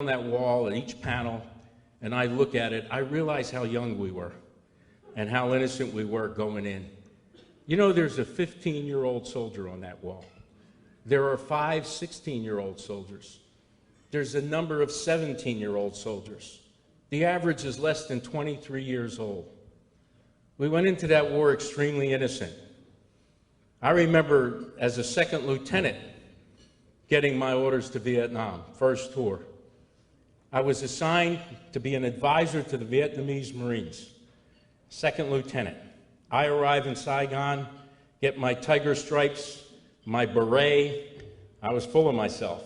on that wall at each panel and I look at it, I realize how young we were and how innocent we were going in. You know, there's a 15-year-old soldier on that wall. There are 5 16-year-old soldiers. There's a number of 17-year-old soldiers. The average is less than 23 years old. We went into that war extremely innocent. I remember as a second lieutenant getting my orders to Vietnam, first tour. I was assigned to be an advisor to the Vietnamese Marines, second lieutenant. I arrive in Saigon, get my tiger stripes, my beret. I was full of myself.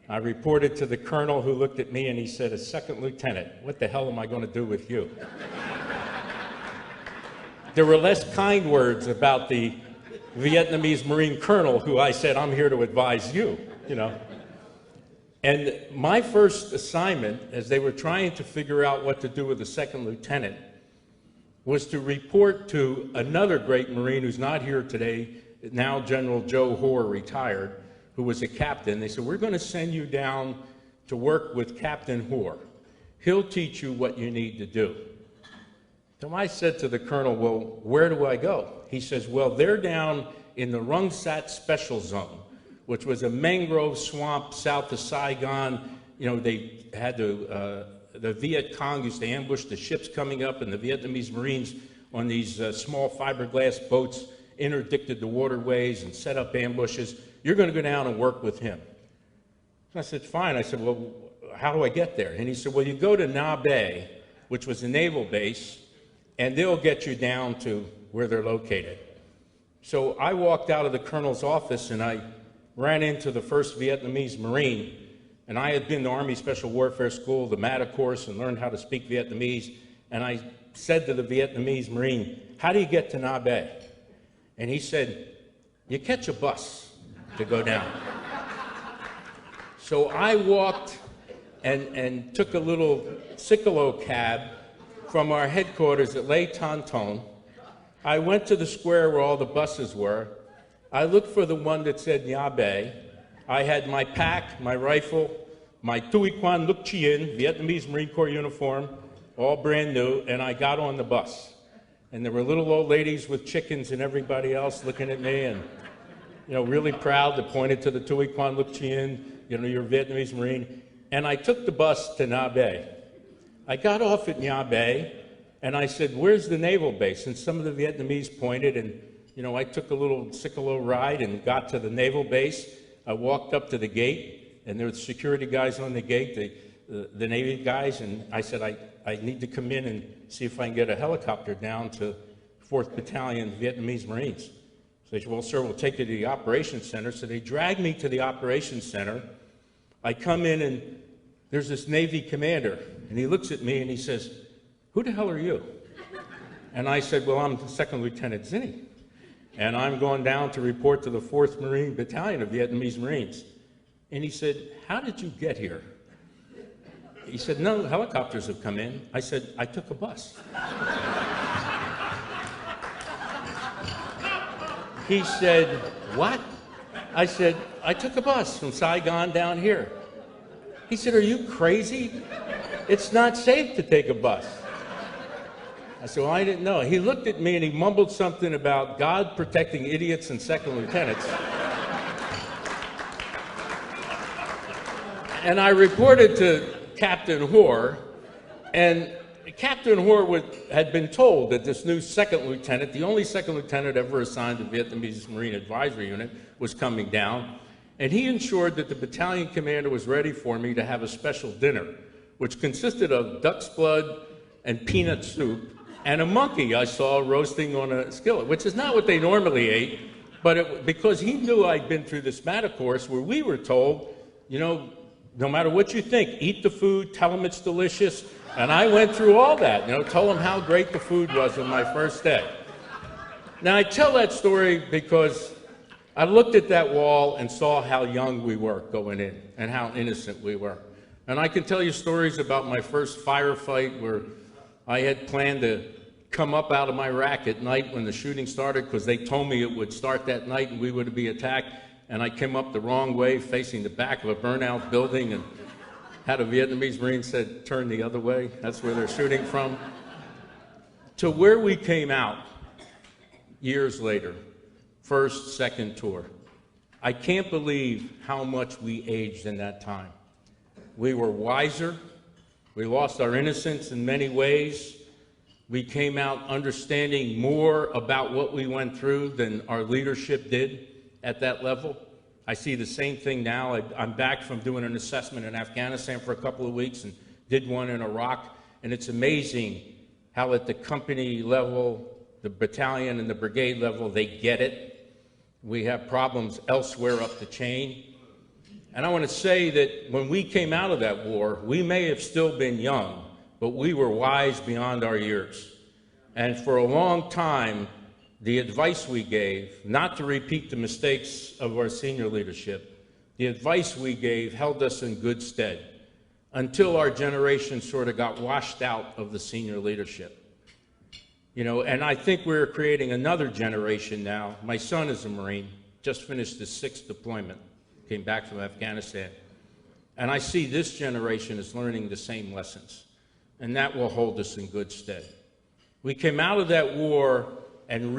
I reported to the colonel, who looked at me and he said, "A second lieutenant, what the hell am I going to do with you?" There were less kind words about the Vietnamese Marine colonel, who I said, "I'm here to advise you," you know. And my first assignment, as they were trying to figure out what to do with the second lieutenant, was to report to another great Marine who's not here today, now General Joe Hoare, retired, who was a captain. They said, "We're going to send you down to work with Captain Hoare. He'll teach you what you need to do." So I said to the colonel, "Well, where do I go?" He says, "Well, they're down in the Rung Sat Special Zone, which was a mangrove swamp south of Saigon. You know, they had the Viet Cong used to ambush the ships coming up, and the Vietnamese Marines on these small fiberglass boats interdicted the waterways and set up ambushes. You're going to go down and work with him." I said, "Fine." I said, "Well, how do I get there?" And he said, "Well, you go to Na Bay, which was a naval base, and they'll get you down to where they're located." So I walked out of the colonel's office and I ran into the 1st Vietnamese Marine, and I had been to Army Special Warfare School, the MATA course, and learned how to speak Vietnamese. And I said to the Vietnamese Marine, "How do you get to Na Bay?" And he said, "You catch a bus to go down." So I walked and took a little Cicolo cab from our headquarters at Les Tontons. I went to the square where all the buses were. I looked for the one that said Nha Bay. I had my pack, my rifle, my Tui Quan Luk Chien, Vietnamese Marine Corps uniform, all brand new, and I got on the bus. And there were little old ladies with chickens and everybody else looking at me and, you know, really proud to point it to the Tui Quan Luk Chien, you know, you're a Vietnamese Marine. And I took the bus to Nha Bay. I got off at Nha Bay and I said, "Where's the naval base?" And some of the Vietnamese pointed, and you know, I took a little Cicolo ride and got to the naval base. I walked up to the gate, and there were security guys on the gate, the Navy guys, and I said, I need to come in and see if I can get a helicopter down to 4th Battalion Vietnamese Marines. So they said, "Well, sir, we'll take you to the operations center." So they dragged me to the operations center. I come in, and there's this Navy commander, and he looks at me and he says, "Who the hell are you?" And I said, "Well, I'm Second Lieutenant Zinni, and I'm going down to report to the 4th Marine Battalion of Vietnamese Marines." And he said, "How did you get here?" He said, "No helicopters have come in." I said, "I took a bus." He said, "What?" I said, "I took a bus from Saigon down here." He said, "Are you crazy? It's not safe to take a bus." I said, "Well, I didn't know." He looked at me and he mumbled something about God protecting idiots and second lieutenants. And I reported to Captain Hoare, and Captain Hoare had been told that this new second lieutenant, the only second lieutenant ever assigned to the Vietnamese Marine Advisory Unit, was coming down. And he ensured that the battalion commander was ready for me to have a special dinner, which consisted of duck's blood and peanut soup, and a monkey I saw roasting on a skillet, which is not what they normally ate, but because he knew I'd been through this MATA course where we were told, you know, no matter what you think, eat the food, tell them it's delicious. And I went through all that, you know, told them how great the food was on my first day. Now, I tell that story because I looked at that wall and saw how young we were going in and how innocent we were. And I can tell you stories about my first firefight where I had planned to come up out of my rack at night when the shooting started, because they told me it would start that night and we would be attacked. And I came up the wrong way, facing the back of a burnout building, and how the Vietnamese Marine said, turn the other way. That's where they're shooting from. To where we came out years later, first, second tour. I can't believe how much we aged in that time. We were wiser. We lost our innocence in many ways. We came out understanding more about what we went through than our leadership did at that level. I see the same thing now. I'm back from doing an assessment in Afghanistan for a couple of weeks and did one in Iraq, and it's amazing how at the company level, the battalion and the brigade level, they get it. We have problems elsewhere up the chain. And I want to say that when we came out of that war, we may have still been young, but we were wise beyond our years. And for a long time, the advice we gave, not to repeat the mistakes of our senior leadership, the advice we gave held us in good stead until our generation sort of got washed out of the senior leadership. You know, and I think we're creating another generation now. My son is a Marine, just finished his 6th deployment, came back from Afghanistan. And I see this generation is learning the same lessons, and that will hold us in good stead. We came out of that war and